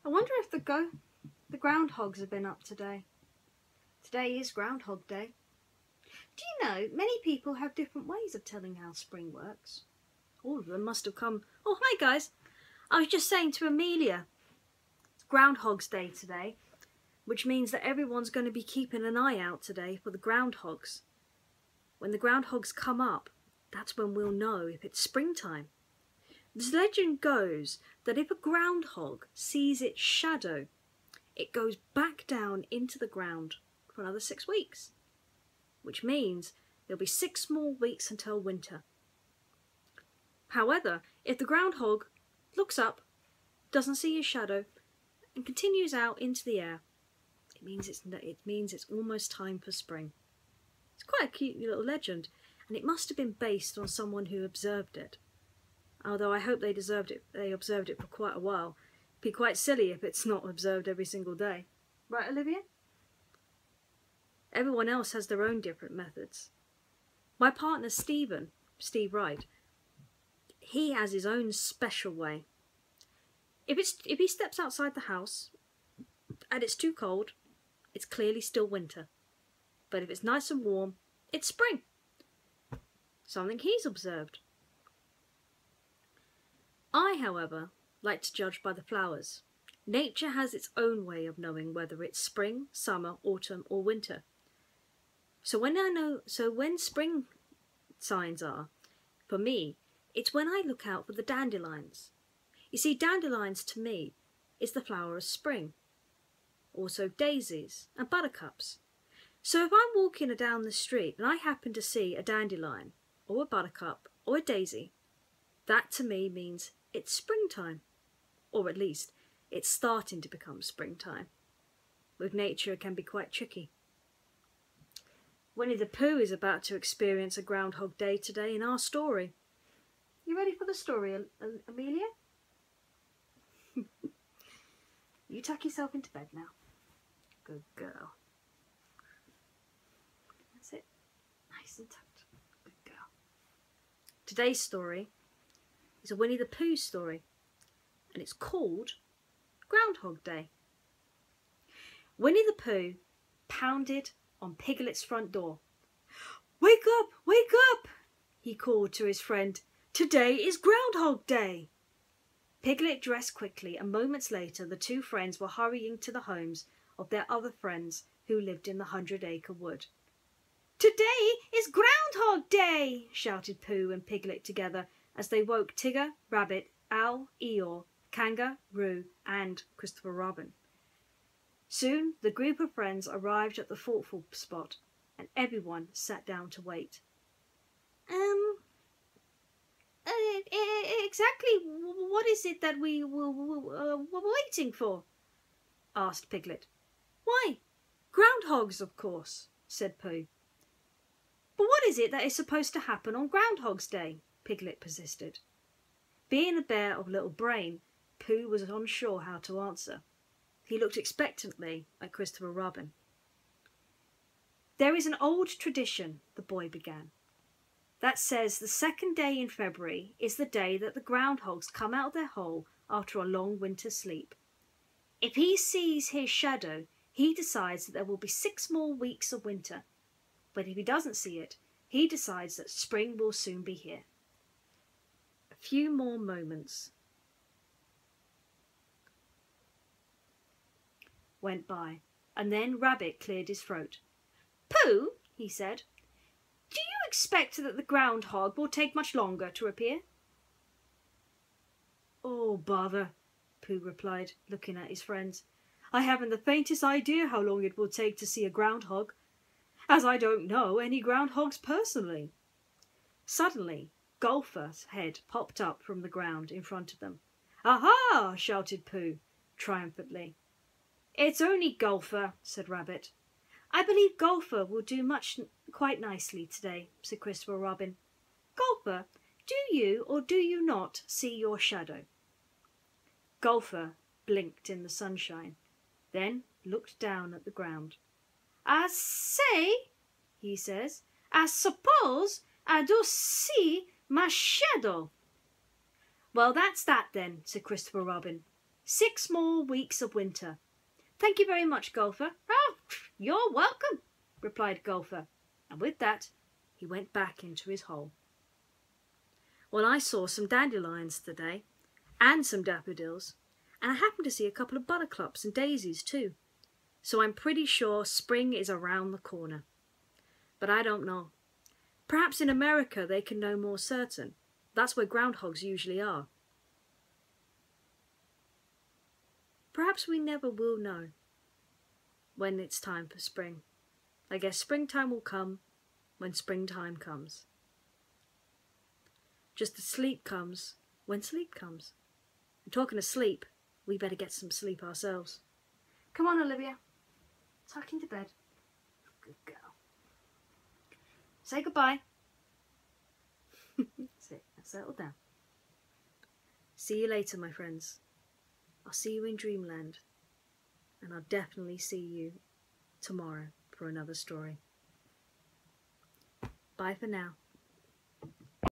I wonder if the groundhogs have been up today. Today is Groundhog Day. Do you know, many people have different ways of telling how spring works. All of them must have come... Oh, hi guys. I was just saying to Amelia, it's Groundhog's Day today, which means that everyone's going to be keeping an eye out today for the groundhogs. When the groundhogs come up, that's when we'll know if it's springtime. The legend goes that if a groundhog sees its shadow, it goes back down into the ground for another 6 weeks, which means there'll be 6 more weeks until winter. However, if the groundhog looks up, doesn't see his shadow, and continues out into the air, it means it's almost time for spring. It's quite a cute little legend, and it must have been based on someone who observed it. Although I hope they observed it for quite a while. It'd be quite silly if it's not observed every single day. Right, Olivia? Everyone else has their own different methods. My partner Steve Wright, he has his own special way. If he steps outside the house and it's too cold, it's clearly still winter. But if it's nice and warm, it's spring. Something he's observed. I, however, like to judge by the flowers. Nature has its own way of knowing whether it's spring, summer, autumn or winter. So when spring signs are, for me, it's when I look out for the dandelions. You see, dandelions to me is the flower of spring. Also daisies and buttercups. So if I'm walking down the street and I happen to see a dandelion or a buttercup or a daisy, that to me means it's springtime, or at least it's starting to become springtime. With nature it can be quite tricky. Winnie the Pooh is about to experience a Groundhog Day today in our story. You ready for the story, Amelia? You tuck yourself into bed now. Good girl. That's it. Nice and tucked. Good girl. Today's story is a Winnie the Pooh story, and it's called Groundhog Day. Winnie the Pooh pounded on Piglet's front door. "Wake up! Wake up!" he called to his friend. "Today is Groundhog Day." Piglet dressed quickly, and moments later the two friends were hurrying to the homes of their other friends who lived in the 100-acre wood. "Today is Groundhog Day!" shouted Pooh and Piglet together as they woke Tigger, Rabbit, Owl, Eeyore, Kanga, Roo and Christopher Robin. Soon the group of friends arrived at the thoughtful spot, and everyone sat down to wait. Exactly what is it that we were waiting for?" asked Piglet. "Why, groundhogs, of course," said Pooh. "But what is it that is supposed to happen on Groundhog's Day?" Piglet persisted. Being a bear of little brain, Pooh was unsure how to answer. He looked expectantly at Christopher Robin. "There is an old tradition," the boy began, "that says the second day in February is the day that the groundhogs come out of their hole after a long winter sleep. If he sees his shadow, he decides that there will be 6 more weeks of winter. But if he doesn't see it, he decides that spring will soon be here." A few more moments went by, and then Rabbit cleared his throat. "Pooh," he said, "do you expect that the groundhog will take much longer to appear?" "Oh, bother," Pooh replied, looking at his friends. "I haven't the faintest idea how long it will take to see a groundhog, as I don't know any groundhogs personally." Suddenly, Golfer's head popped up from the ground in front of them. "Aha!" shouted Pooh triumphantly. "It's only Golfer," said Rabbit. "I believe Golfer will do quite nicely today," said Christopher Robin. "Golfer, do you or do you not see your shadow?" Golfer blinked in the sunshine, then looked down at the ground. "I say," he says, "I suppose I do see my shadow." "Well, that's that then," said Christopher Robin. 6 more weeks of winter. Thank you very much, Golfer. Oh, you're welcome, replied Golfer. And with that, he went back into his hole. Well, I saw some dandelions today, and some daffodils, and I happened to see a couple of buttercups and daisies too. So I'm pretty sure spring is around the corner. But I don't know. Perhaps in America they can know more certain. That's where groundhogs usually are. Perhaps we never will know when it's time for spring. I guess springtime will come when springtime comes. Just as sleep comes when sleep comes. And talking of sleep, we better get some sleep ourselves. Come on, Olivia. Tuck into bed. Good girl. Say goodbye. Sit. Now settle down. See you later, my friends. I'll see you in dreamland. And I'll definitely see you tomorrow for another story. Bye for now.